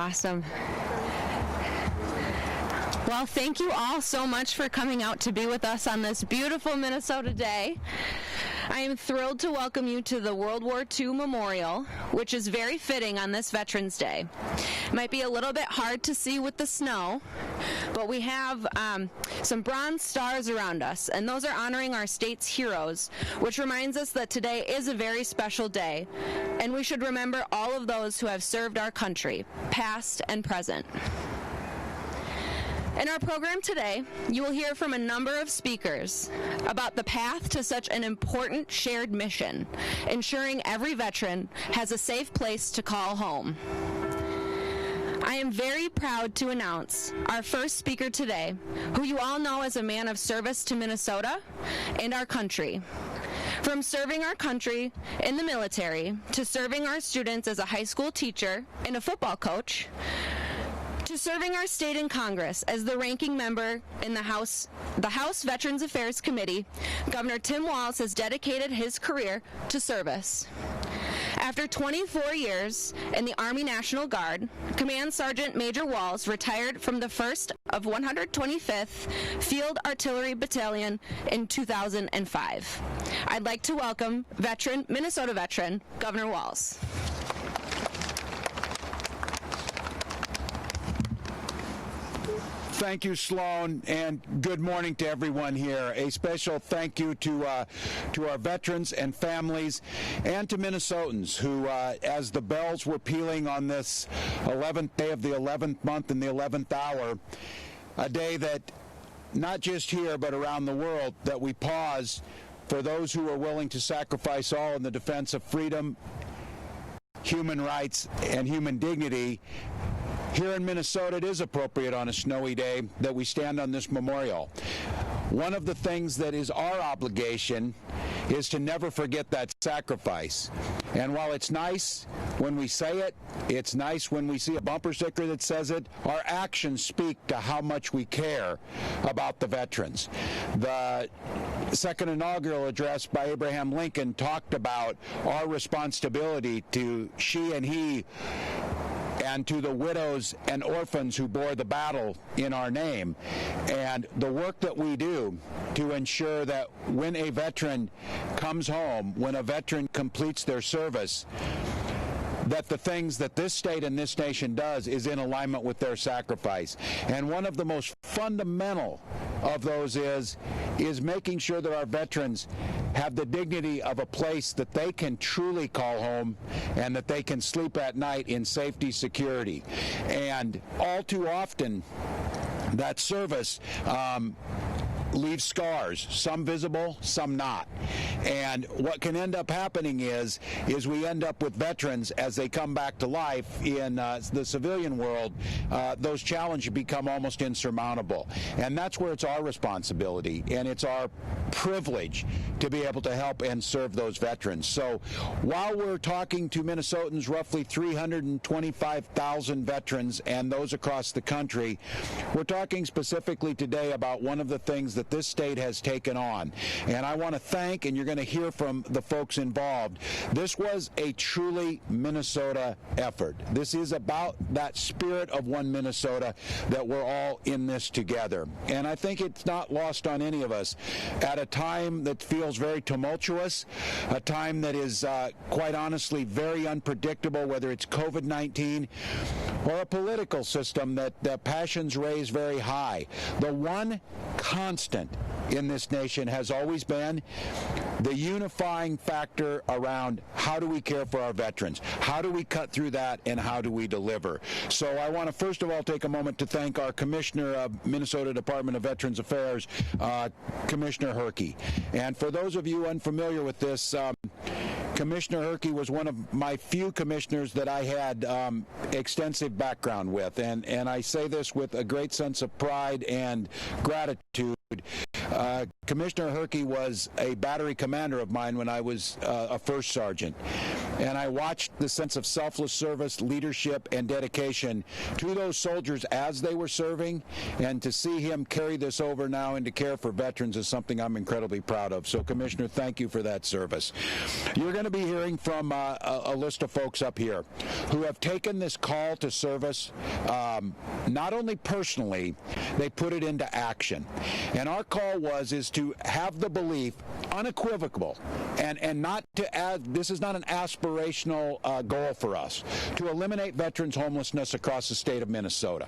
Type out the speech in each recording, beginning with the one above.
Awesome. Well, thank you all so much for coming out to be with us on this beautiful Minnesota day. I am thrilled to welcome you to the World War II Memorial, which is very fitting on this Veterans Day. It might be a little bit hard to see with the snow, but we have some bronze stars around us, and those are honoring our state's heroes, which reminds us that today is a very special day, and we should remember all of those who have served our country, past and present. In our program today, you will hear from a number of speakers about the path to such an important shared mission, ensuring every veteran has a safe place to call home. I am very proud to announce our first speaker today, who you all know as a man of service to Minnesota and our country. From serving our country in the military to serving our students as a high school teacher and a football coach, to serving our state in Congress as the ranking member in the House Veterans Affairs Committee, Governor Tim Walz has dedicated his career to service. After 24 years in the Army National Guard, Command Sergeant Major Walz retired from the 1st of 125th Field Artillery Battalion in 2005. I'd like to welcome Minnesota veteran, Governor Walz. Thank you, Sloan, and good morning to everyone here. A special thank you to our veterans and families, and to Minnesotans who, as the bells were pealing on this 11th day of the 11th month in the 11th hour, a day that not just here but around the world, that we pause for those who are willing to sacrifice all in the defense of freedom, human rights, and human dignity. Here in Minnesota, it is appropriate on a snowy day that we stand on this memorial. One of the things that is our obligation is to never forget that sacrifice. And while it's nice when we say it, it's nice when we see a bumper sticker that says it, our actions speak to how much we care about the veterans. The second inaugural address by Abraham Lincoln talked about our responsibility to she and he, and to the widows and orphans who bore the battle in our name, and the work that we do to ensure that when a veteran comes home, when a veteran completes their service, that the things that this state and this nation does is in alignment with their sacrifice. And one of the most fundamental of those is making sure that our veterans have the dignity of a place that they can truly call home and that they can sleep at night in safety, security. And all too often, that service leaves scars, some visible, some not. And what can end up happening is we end up with veterans as they come back to life in the civilian world, those challenges become almost insurmountable. And that's where it's our responsibility and it's our privilege to be able to help and serve those veterans. So while we're talking to Minnesotans, roughly 325,000 veterans and those across the country, we're talking specifically today about one of the things that this state has taken on. And I want to thank, and you're going to hear from the folks involved, this was a truly Minnesota effort. This is about that spirit of one Minnesota, that we're all in this together. And I think it's not lost on any of us at a time that feels very tumultuous, a time that is quite honestly very unpredictable, whether it's COVID-19 or a political system that passions raise very high. The one constant in this nation has always been the unifying factor around how do we care for our veterans, how do we cut through that, and how do we deliver. So I want to first of all take a moment to thank our Commissioner of Minnesota Department of Veterans Affairs, Commissioner Herkey. And for those of you unfamiliar with this, Commissioner Herkey was one of my few commissioners that I had extensive background with, and I say this with a great sense of pride and gratitude. Commissioner Herkey was a battery commander of mine when I was a first sergeant, and I watched the sense of selfless service, leadership, and dedication to those soldiers as they were serving, and to see him carry this over now into care for veterans is something I'm incredibly proud of. So, Commissioner, thank you for that service. You're going to be hearing from a list of folks up here who have taken this call to service not only personally, they put it into action. And our call is to have the belief, unequivocal, and not to add, this is not an aspirational goal for us, to eliminate veterans homelessness across the state of Minnesota.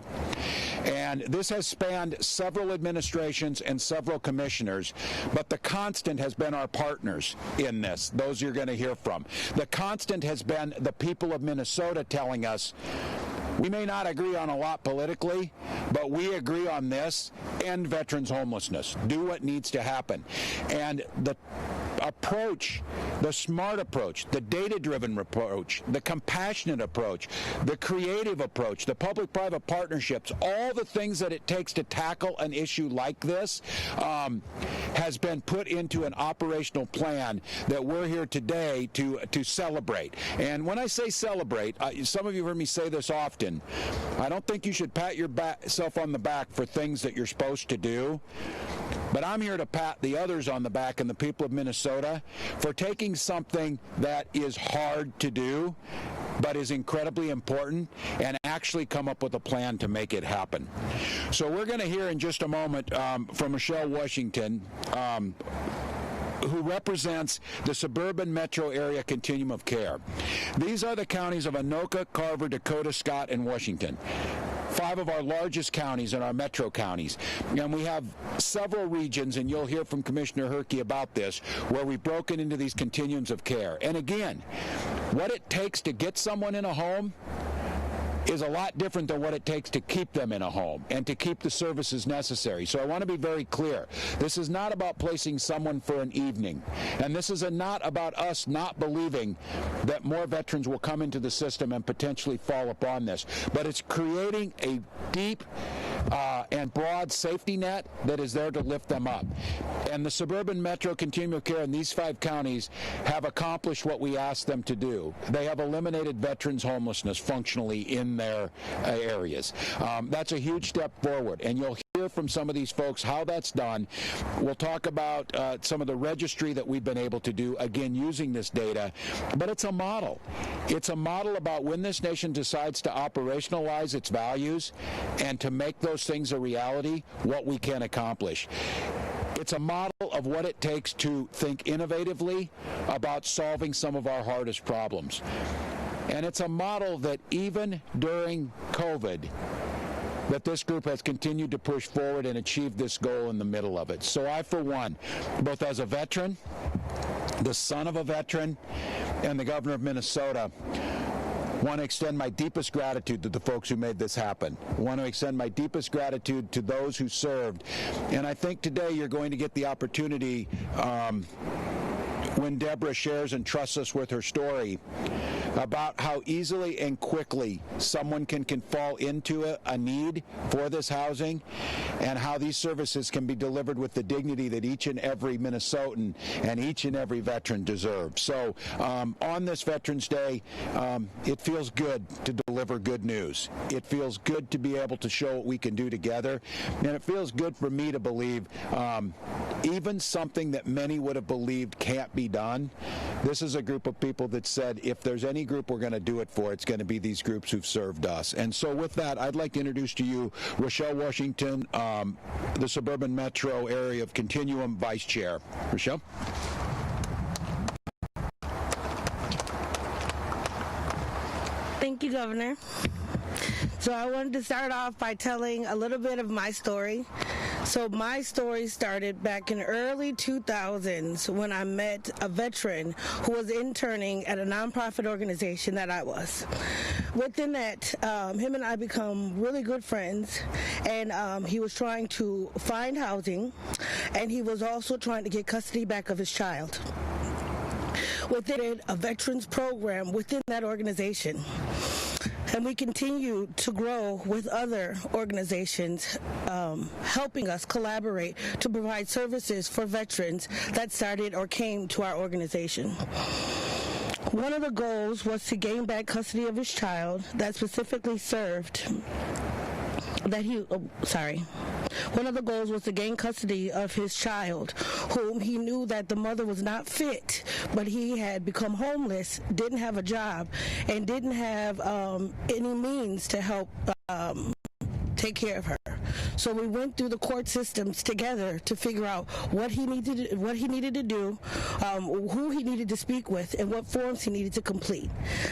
And this has spanned several administrations and several commissioners, but the constant has been our partners in this, those you're going to hear from. The constant has been the people of Minnesota telling us, we may not agree on a lot politically, but we agree on this: end veterans homelessness. Do what needs to happen. And the approach, the smart approach, the data-driven approach, the compassionate approach, the creative approach, the public-private partnerships, all the things that it takes to tackle an issue like this has been put into an operational plan that we're here today to celebrate. And when I say celebrate, some of you heard me say this often, I don't think you should pat yourself on the back for things that you're supposed to do. But I'm here to pat the others on the back and the people of Minnesota for taking something that is hard to do, but is incredibly important, and actually come up with a plan to make it happen. So we're going to hear in just a moment from Michelle Washington, who represents the Suburban metro area continuum of care. These are the counties of Anoka, Carver, Dakota, Scott, and Washington. 5 of our largest counties in our metro counties. And we have several regions, and you'll hear from Commissioner Herkey about this, where we've broken into these continuums of care. And again, what it takes to get someone in a home is a lot different than what it takes to keep them in a home and to keep the services necessary. So I want to be very clear. This is not about placing someone for an evening. And this is not about us not believing that more veterans will come into the system and potentially fall upon this. But it's creating a deep and broad safety net that is there to lift them up. And the Suburban Metro Continuum of Care in these 5 counties have accomplished what we asked them to do. They have eliminated veterans homelessness functionally in their areas. That's a huge step forward, and you'll hear from some of these folks how that's done. We'll talk about some of the registry that we've been able to do, again, using this data. But it's a model. It's a model about when this nation decides to operationalize its values and to make those things a reality, what we can accomplish. It's a model of what it takes to think innovatively about solving some of our hardest problems. And it's a model that even during COVID, that this group has continued to push forward and achieve this goal in the middle of it. So I, for one, both as a veteran, the son of a veteran, and the governor of Minnesota, want to extend my deepest gratitude to the folks who made this happen. I want to extend my deepest gratitude to those who served. And I think today you're going to get the opportunity, when Deborah shares and trusts us with her story, about how easily and quickly someone can fall into a need for this housing, and how these services can be delivered with the dignity that each and every Minnesotan and each and every veteran deserves. So on this Veterans Day, it feels good to deliver good news. It feels good to be able to show what we can do together, and it feels good for me to believe even something that many would have believed can't be done. This is a group of people that said, if there's any group we're going to do it for, it's going to be these groups who've served us. And so with that, I'd like to introduce to you Rochelle Washington, the Suburban Metro Area of Continuum Vice Chair. Rochelle? Thank you, Governor. So I wanted to start off by telling a little bit of my story. So my story started back in early 2000s when I met a veteran who was interning at a nonprofit organization that I was. Within that, him and I become really good friends, and he was trying to find housing, and he was also trying to get custody back of his child. Within a veterans program within that organization. And we continue to grow with other organizations helping us collaborate to provide services for veterans that started or came to our organization. One of the goals was to gain back custody of his child that specifically served One of the goals was to gain custody of his child, whom he knew that the mother was not fit, but he had become homeless, didn't have a job, and didn't have any means to help take care of her. So we went through the court systems together to figure out what he needed to do, who he needed to speak with, and what forms he needed to complete.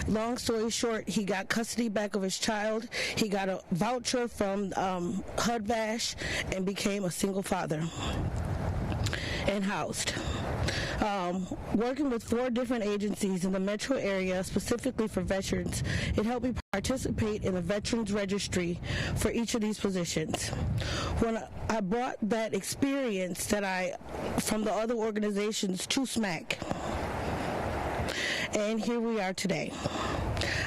Long story short, he got custody back of his child. He got a voucher from HUD-VASH and became a single father and housed. Working with 4 different agencies in the metro area specifically for veterans, it helped me participate in the Veterans Registry for each of these positions. When I brought that experience from the other organizations to SMAC, and here we are today.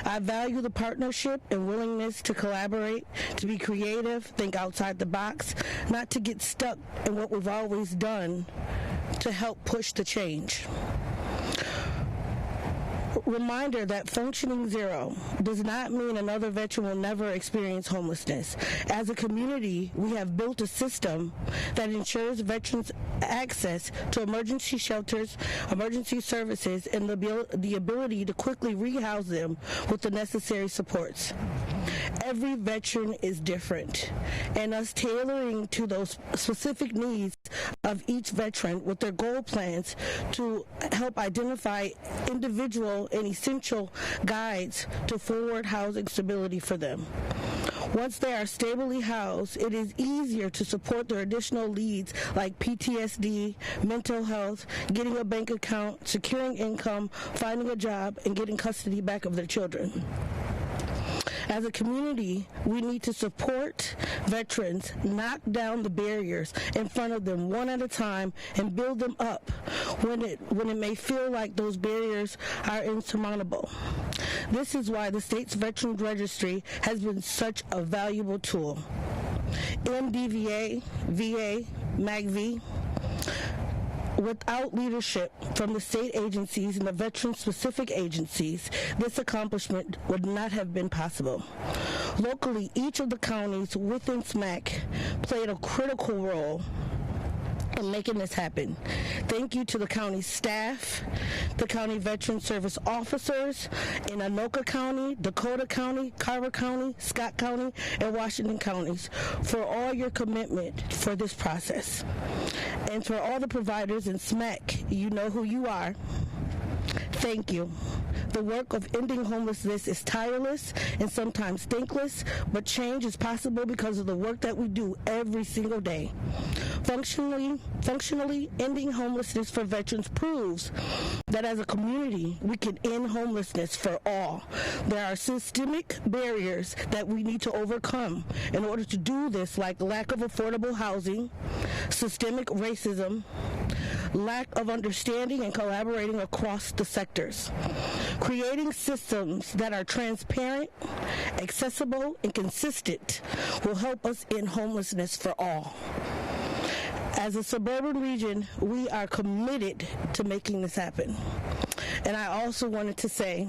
I value the partnership and willingness to collaborate, to be creative, think outside the box, not to get stuck in what we've always done, to help push the change. Reminder that functioning zero does not mean another veteran will never experience homelessness. As a community, we have built a system that ensures veterans access to emergency shelters, emergency services, and the ability to quickly rehouse them with the necessary supports. Every veteran is different, and us tailoring to those specific needs of each veteran with their goal plans to help identify individual and essential guides to forward housing stability for them. Once they are stably housed, it is easier to support their additional needs like PTSD, mental health, getting a bank account, securing income, finding a job, and getting custody back of their children. As a community, we need to support veterans, knock down the barriers in front of them one at a time, and build them up when it may feel like those barriers are insurmountable. This is why the state's Veterans Registry has been such a valuable tool. MDVA, VA, MAGV, without leadership from the state agencies and the veteran-specific agencies, this accomplishment would not have been possible. Locally, each of the counties within SMAC played a critical role in making this happen. Thank you to the county staff, the county veteran service officers in Anoka County, Dakota County, Carver County, Scott County, and Washington counties for all your commitment for this process. And for all the providers in SMAC, you know who you are. Thank you. The work of ending homelessness is tireless and sometimes thankless, but change is possible because of the work that we do every single day. Functionally ending homelessness for veterans proves that as a community, we can end homelessness for all. There are systemic barriers that we need to overcome in order to do this, like lack of affordable housing, systemic racism, lack of understanding and collaborating across the sectors. Creating systems that are transparent, accessible, and consistent will help us end homelessness for all. As a suburban region, we are committed to making this happen. And I also wanted to say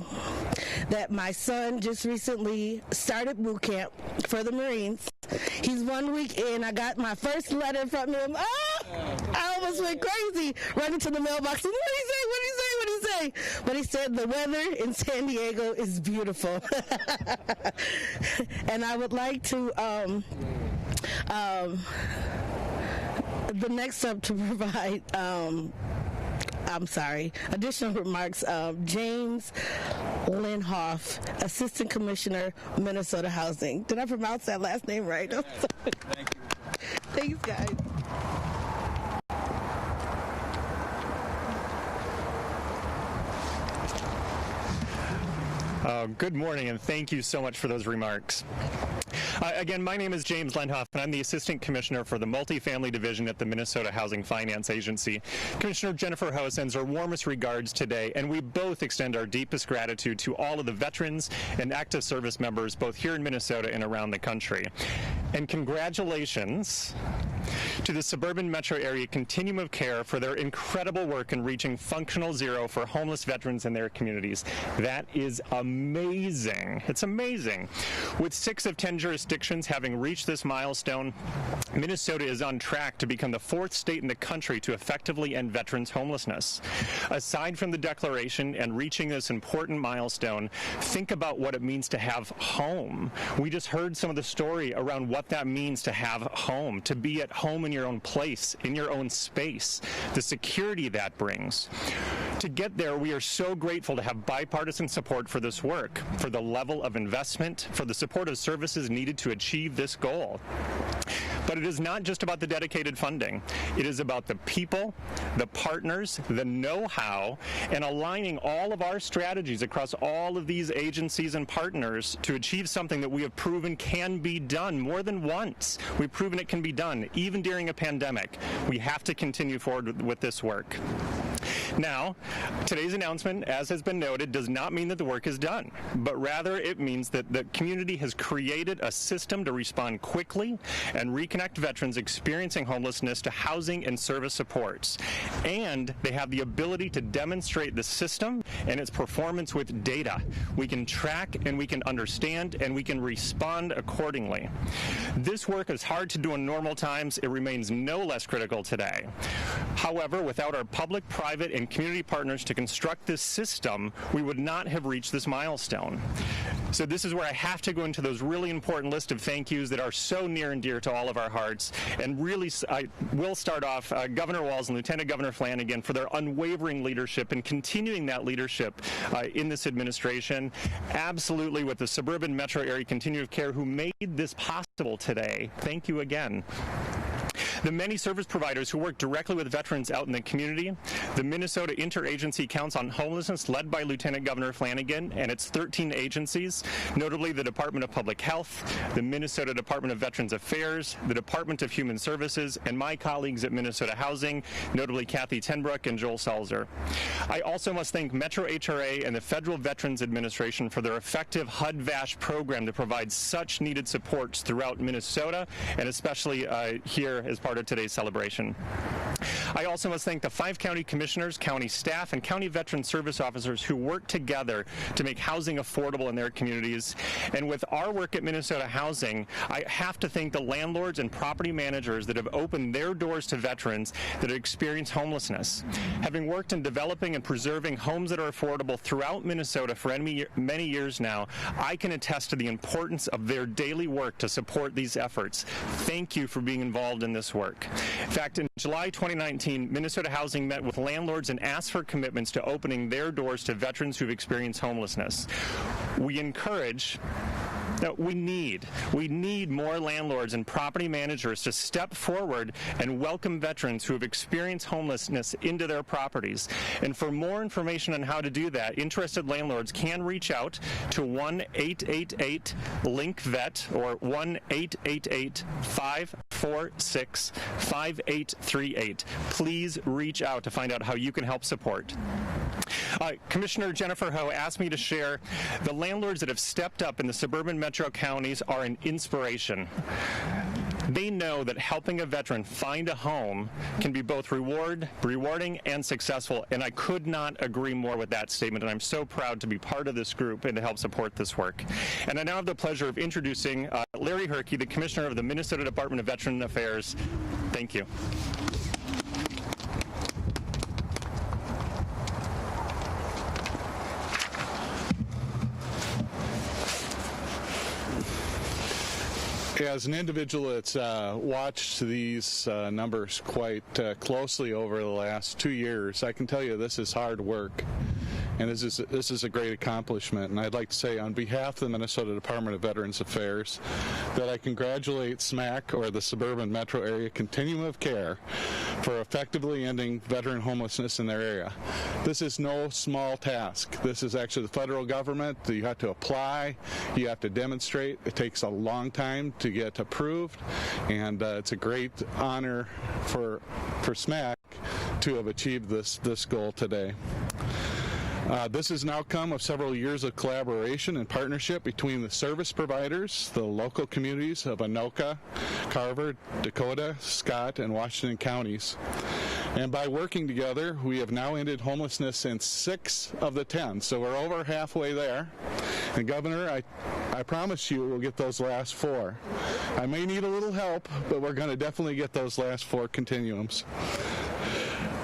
that my son just recently started boot camp for the Marines. He's 1 week in. I got my first letter from him. I almost went crazy running to the mailbox. And what did he say? But he said the weather in San Diego is beautiful. And I would like to the next up to provide additional remarks, James Linhoff, Assistant Commissioner, Minnesota Housing. Did I pronounce that last name right? Thank you. Thanks, guys. Good morning, and thank you so much for those remarks. Again, my name is James Linhoff, and I'm the Assistant Commissioner for the Multifamily Division at the Minnesota Housing Finance Agency. Commissioner Jennifer Ho sends her warmest regards today, and we both extend our deepest gratitude to all of the veterans and active service members, both here in Minnesota and around the country. And congratulations to the Suburban Metro Area Continuum of Care for their incredible work in reaching functional zero for homeless veterans in their communities. That is amazing. It's amazing. With 6 of 10 jurisdictions having reached this milestone, Minnesota is on track to become the 4th state in the country to effectively end veterans' homelessness. Aside from the declaration and reaching this important milestone, think about what it means to have home. We just heard some of the story around what that means to have home, to be at home in your own place, in your own space, the security that brings. To get there, we are so grateful to have bipartisan support for this work, for the level of investment, for the supportive services needed to achieve this goal. But it is not just about the dedicated funding. It is about the people, the partners, the know-how, and aligning all of our strategies across all of these agencies and partners to achieve something that we have proven can be done more than once. We've proven it can be done, even during a pandemic. We have to continue forward with this work. Now, today's announcement, as has been noted, does not mean that the work is done, but rather it means that the community has created a system to respond quickly and reconnect veterans experiencing homelessness to housing and service supports. And they have the ability to demonstrate the system and its performance with data. We can track and we can understand and we can respond accordingly. This work is hard to do in normal times. It remains no less critical today. However, without our public, private, and community partners to construct this system, we would not have reached this milestone. So this is where I have to go into those really important list of thank yous that are so near and dear to all of our hearts. And really, I will start off Governor Walz and Lieutenant Governor Flanagan for their unwavering leadership and continuing that leadership in this administration. Absolutely, with the Suburban Metro Area Continuum of Care who made this possible today. Thank you again. The many service providers who work directly with veterans out in the community, the Minnesota Interagency Council on Homelessness led by Lieutenant Governor Flanagan and its 13 agencies, notably the Department of Public Health, the Minnesota Department of Veterans Affairs, the Department of Human Services, and my colleagues at Minnesota Housing, notably Kathy Tenbrook and Joel Salzer. I also must thank Metro HRA and the Federal Veterans Administration for their effective HUD-VASH program to provide such needed supports throughout Minnesota and especially here as part of today's celebration. I also must thank the 5 county commissioners, county staff, and county veteran service officers who work together to make housing affordable in their communities. And with our work at Minnesota Housing, I have to thank the landlords and property managers that have opened their doors to veterans that experience homelessness. Having worked in developing and preserving homes that are affordable throughout Minnesota for many years now, I can attest to the importance of their daily work to support these efforts. Thank you for being involved in this work. In fact, in July 2019, Minnesota Housing met with landlords and asked for commitments to opening their doors to veterans who've experienced homelessness. We encourage we need more landlords and property managers to step forward and welcome veterans who have experienced homelessness into their properties. And for more information on how to do that, interested landlords can reach out to 1-888-LINK-VET or 1-888-546-5838. Please reach out to find out how you can help support. Commissioner Jennifer Ho asked me to share the landlords that have stepped up in the suburban metro counties are an inspiration. They know that helping a veteran find a home can be both rewarding and successful, and I could not agree more with that statement, and I'm so proud to be part of this group and to help support this work. And I now have the pleasure of introducing Larry Herkey, the Commissioner of the Minnesota Department of Veteran Affairs. Thank you. As an individual that's watched these numbers quite closely over the last 2 years, I can tell you this is hard work, and this is a great accomplishment. And I'd like to say on behalf of the Minnesota Department of Veterans Affairs that I congratulate SMAC, or the Suburban Metro Area Continuum of Care, for effectively ending veteran homelessness in their area. This is no small task. This is actually the federal government. You have to apply, you have to demonstrate. It takes a long time to get approved, and it's a great honor for SMAC to have achieved this goal today. This is an outcome of several years of collaboration and partnership between the service providers, the local communities of Anoka, Carver, Dakota, Scott, and Washington counties. And by working together, we have now ended homelessness in 6 of the 10, so we're over halfway there. And Governor, I promise you we'll get those last 4. I may need a little help, but we're going to definitely get those last 4 continuums.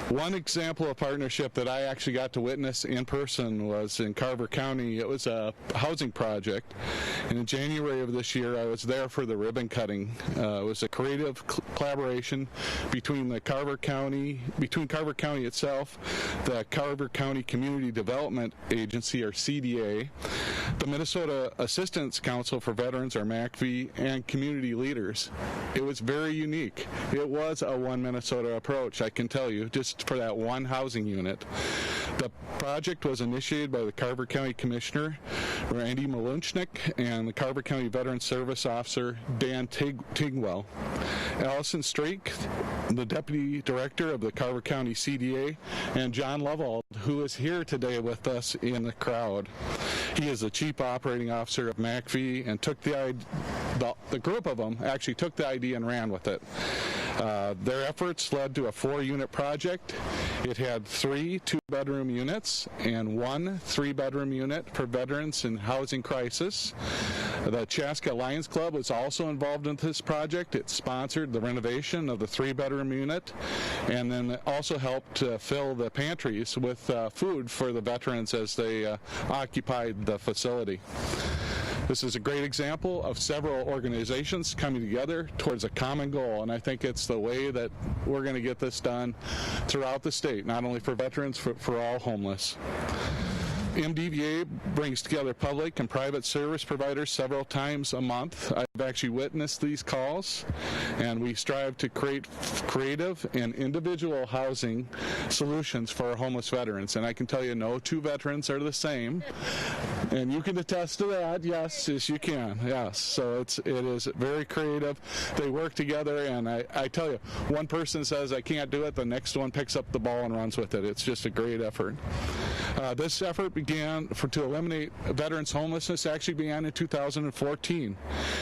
One example of partnership that I actually got to witness in person was in Carver County. It was a housing project, and in January of this year I was there for the ribbon cutting. It was a creative collaboration between Carver County itself, the Carver County Community Development Agency, or CDA, the Minnesota Assistance Council for Veterans, or MACV, and community leaders. It was very unique. It was a one Minnesota approach, I can tell you, just for that one housing unit. The project was initiated by the Carver County Commissioner, Randy Malunchnik, and the Carver County Veteran Service Officer, Dan Tingwell. Allison Strake, the Deputy Director of the Carver County CDA, and John Lovell, who is here today with us in the crowd. He is the Chief Operating Officer of MACV, and took the group of them actually took the idea and ran with it. Their efforts led to a 4-unit project. It had 3 2-bedroom units and 1 3-bedroom unit for veterans in housing crisis. The Chaska Lions Club was also involved in this project. It sponsored the renovation of the 3-bedroom unit, and then also helped fill the pantries with food for the veterans as they occupied the facility. This is a great example of several organizations coming together towards a common goal, and I think it's the way that we're going to get this done throughout the state, not only for veterans, for all homeless. MDVA brings together public and private service providers several times a month. I've actually witnessed these calls, and we strive to create creative and individual housing solutions for our homeless veterans. And I can tell you, no 2 veterans are the same, and you can attest to that. Yes, you can. Yes, so it is very creative. They work together, and I tell you, one person says I can't do it, the next one picks up the ball and runs with it. It's just a great effort. This effort to eliminate veterans homelessness actually began in 2014,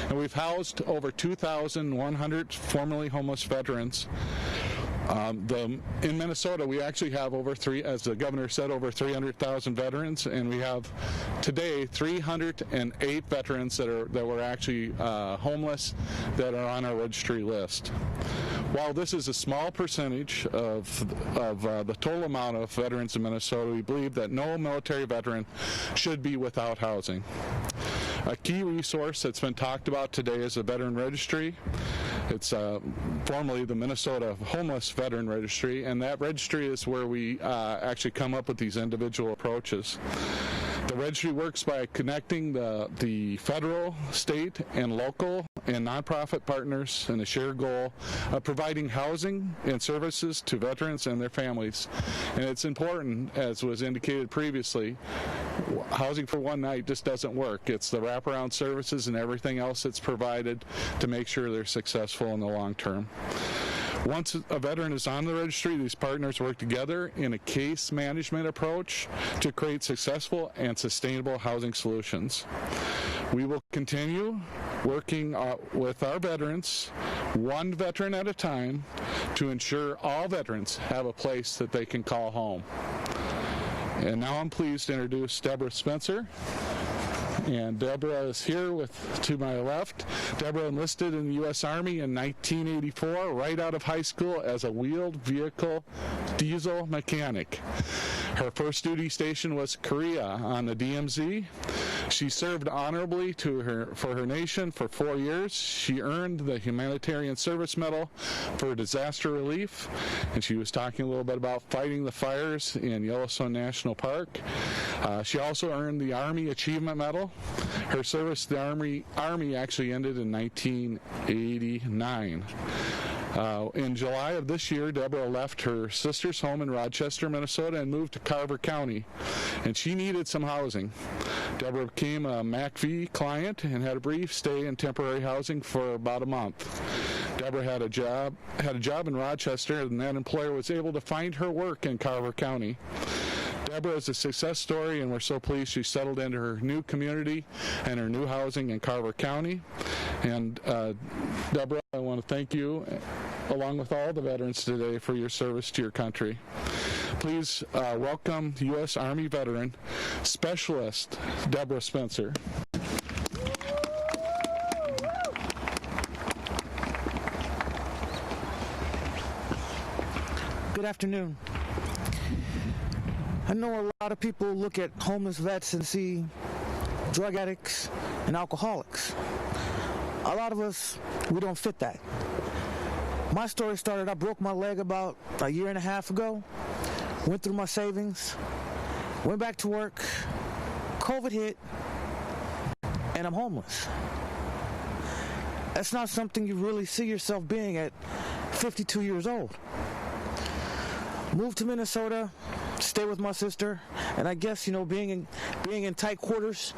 and we've housed over 2,100 formerly homeless veterans. In Minnesota, we actually have as the governor said, over 300,000 veterans, and we have today 308 veterans that were actually homeless that are on our registry list. While this is a small percentage of the total amount of veterans in Minnesota, we believe that no military veteran should be without housing. A key resource that's been talked about today is the Veteran Registry. It's formerly the Minnesota Homeless Veteran Registry, and that registry is where we actually come up with these individual approaches. The registry works by connecting the federal, state, and local and nonprofit partners in a shared goal of providing housing and services to veterans and their families. And it's important, as was indicated previously, housing for one night just doesn't work. It's the wraparound services and everything else that's provided to make sure they're successful in the long term. Once a veteran is on the registry, these partners work together in a case management approach to create successful and sustainable housing solutions. We will continue working with our veterans, one veteran at a time, to ensure all veterans have a place that they can call home. And now I'm pleased to introduce Deborah Spencer. And Deborah is here to my left. Deborah enlisted in the U.S. Army in 1984, right out of high school, as a wheeled vehicle diesel mechanic. Her first duty station was Korea on the DMZ. She served honorably for her nation for 4 years. She earned the Humanitarian Service Medal for disaster relief, and she was talking a little bit about fighting the fires in Yellowstone National Park. She also earned the Army Achievement Medal. Her service to the Army actually ended in 1989. In July of this year, Deborah left her sister's home in Rochester, Minnesota, and moved to Carver County, and she needed some housing. Deborah became a MACV client and had a brief stay in temporary housing for about a month. Deborah had a job in Rochester, and that employer was able to find her work in Carver County. Deborah is a success story, and we're so pleased she settled into her new community and her new housing in Carver County. And Deborah, I want to thank you, along with all the veterans today, for your service to your country. Please welcome U.S. Army veteran, Specialist Deborah Spencer. Good afternoon. I know a lot of people look at homeless vets and see drug addicts and alcoholics. A lot of us, we don't fit that. My story started, I broke my leg about a year and a half ago, went through my savings, went back to work, COVID hit, and I'm homeless. That's not something you really see yourself being at 52 years old. Moved to Minnesota, stay with my sister, and I guess, being in tight quarters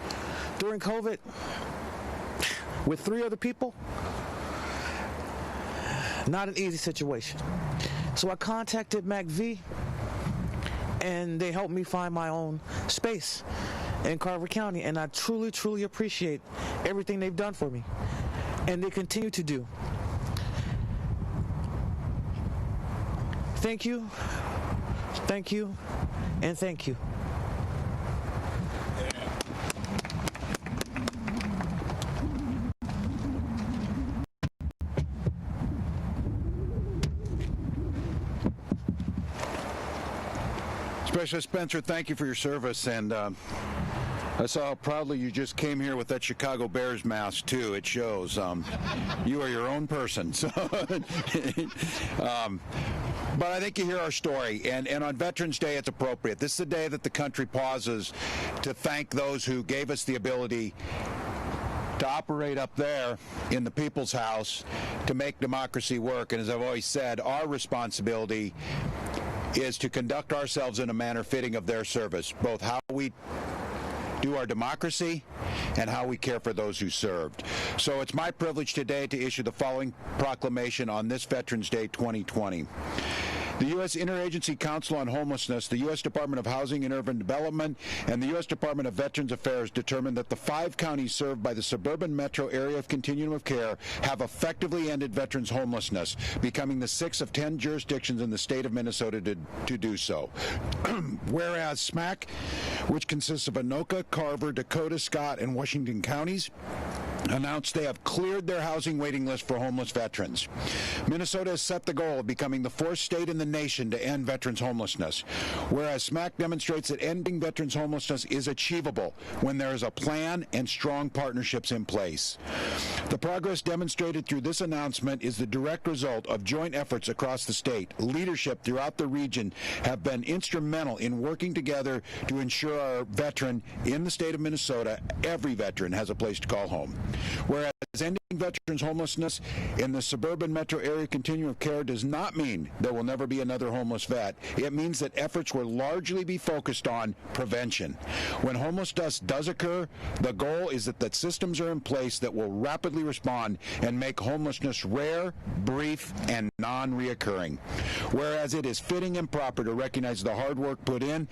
during COVID with 3 other people, not an easy situation. So I contacted MACV, and they helped me find my own space in Carver County, and I truly, truly appreciate everything they've done for me, and they continue to do. Thank you, and thank you. Specialist Spencer, thank you for your service, and I saw how proudly you just came here with that Chicago Bears mask, too. It shows. You are your own person. So, but I think you hear our story, and on Veterans Day, it's appropriate. This is the day that the country pauses to thank those who gave us the ability to operate up there in the people's house to make democracy work. And as I've always said, our responsibility is to conduct ourselves in a manner fitting of their service, both how we do our democracy and how we care for those who served. So it's my privilege today to issue the following proclamation on this Veterans Day 2020. The U.S. Interagency Council on Homelessness, the U.S. Department of Housing and Urban Development, and the U.S. Department of Veterans Affairs determined that the 5 counties served by the Suburban metro area of Continuum of Care have effectively ended veterans' homelessness, becoming the 6th of 10 jurisdictions in the state of Minnesota to do so. Whereas SMAC, which consists of Anoka, Carver, Dakota, Scott, and Washington counties, announced they have cleared their housing waiting list for homeless veterans. Minnesota has set the goal of becoming the 4th state in the nation to end veterans' homelessness, whereas SMAC demonstrates that ending veterans' homelessness is achievable when there is a plan and strong partnerships in place. The progress demonstrated through this announcement is the direct result of joint efforts across the state. Leadership throughout the region have been instrumental in working together to ensure our veteran in the state of Minnesota, every veteran, has a place to call home. Whereas ending veterans' homelessness in the Suburban metro area continuum of care does not mean there will never be another homeless vet. It means that efforts will largely be focused on prevention. When homelessness does occur, the goal is that systems are in place that will rapidly respond and make homelessness rare, brief, and non-reoccurring. Whereas it is fitting and proper to recognize the hard work put in,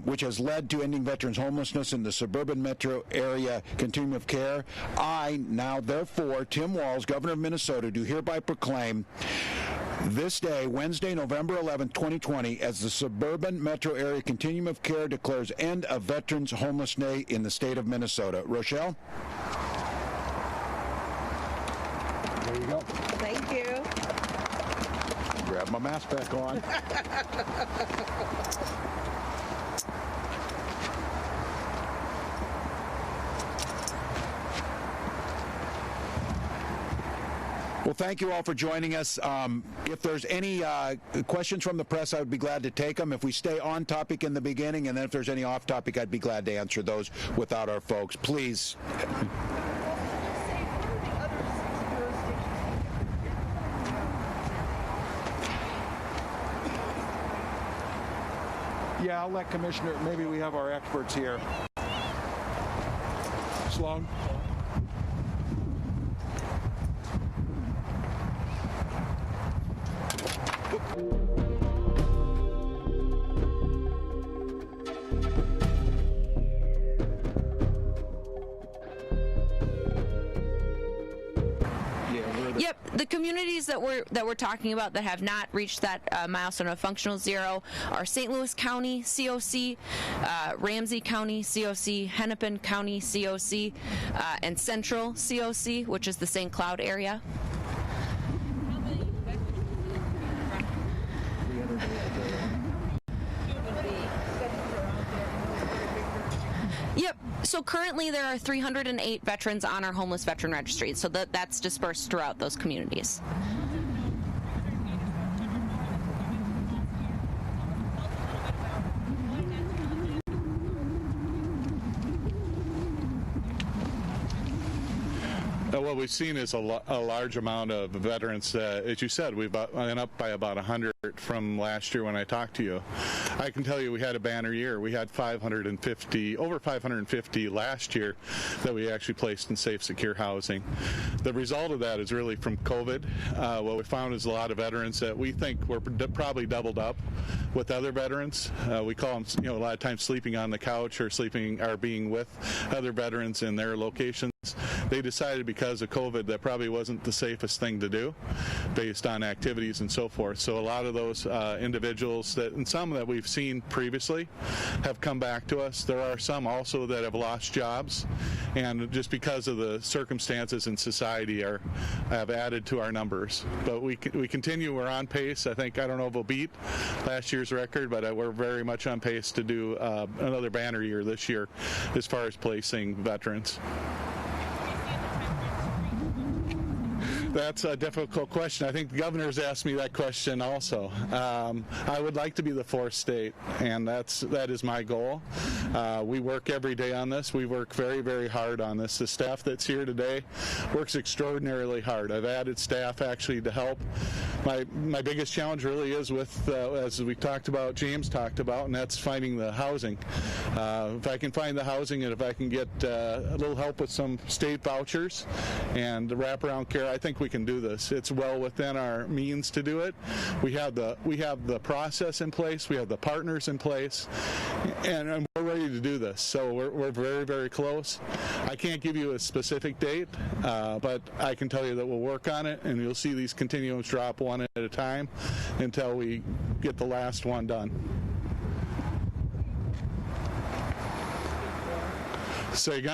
which has led to ending veterans' homelessness in the Suburban metro area continuum of care, I now, therefore, Tim Walz, Governor of Minnesota, do hereby proclaim this day, Wednesday, November 11, 2020, as the Suburban metro area continuum of care declares end of veterans' homeless day in the state of Minnesota. Rochelle? There you go. Thank you. Grab my mask back on. Well, thank you all for joining us. If there's any questions from the press, I would be glad to take them. If we stay on topic in the beginning, and then if there's any off topic, I'd be glad to answer those without our folks. Please. Yeah, I'll let Commissioner, maybe we have our experts here. Sloan? Yep, the communities that we're talking about that have not reached that milestone of functional zero are St. Louis County, COC, Ramsey County, COC, Hennepin County, COC, and Central COC, which is the St. Cloud area. Yep. So currently there are 308 veterans on our homeless veteran registry. So that's dispersed throughout those communities. What we've seen is a large amount of veterans. As you said, we've went up by about 100 from last year when I talked to you. I can tell you we had a banner year. We had over 550 last year that we actually placed in safe, secure housing. The result of that is really from COVID. What we found is a lot of veterans that we think were probably doubled up with other veterans. We call them, a lot of times sleeping on the couch or being with other veterans in their locations. They decided because of COVID that probably wasn't the safest thing to do based on activities and so forth. So a lot of those individuals and some that we've seen previously have come back to us. There are some also that have lost jobs, and just because of the circumstances in society have added to our numbers. But we continue, we're on pace. I don't know if we'll beat last year's record, but we're very much on pace to do another banner year this year as far as placing veterans. That's a difficult question. I think the governor's asked me that question also. I would like to be the fourth state, and that is my goal. We work every day on this. We work very, very hard on this. The staff that's here today works extraordinarily hard. I've added staff actually to help. My biggest challenge really is with, as we talked about, James talked about, and that's finding the housing. If I can find the housing and if I can get a little help with some state vouchers and the wraparound care, I think we can do this. It's well within our means to do it. We have the process in place. We have the partners in place, and we're ready to do this. So we're very, very close. I can't give you a specific date, but I can tell you that we'll work on it, and you'll see these continuums drop one at a time until we get the last one done. Say again?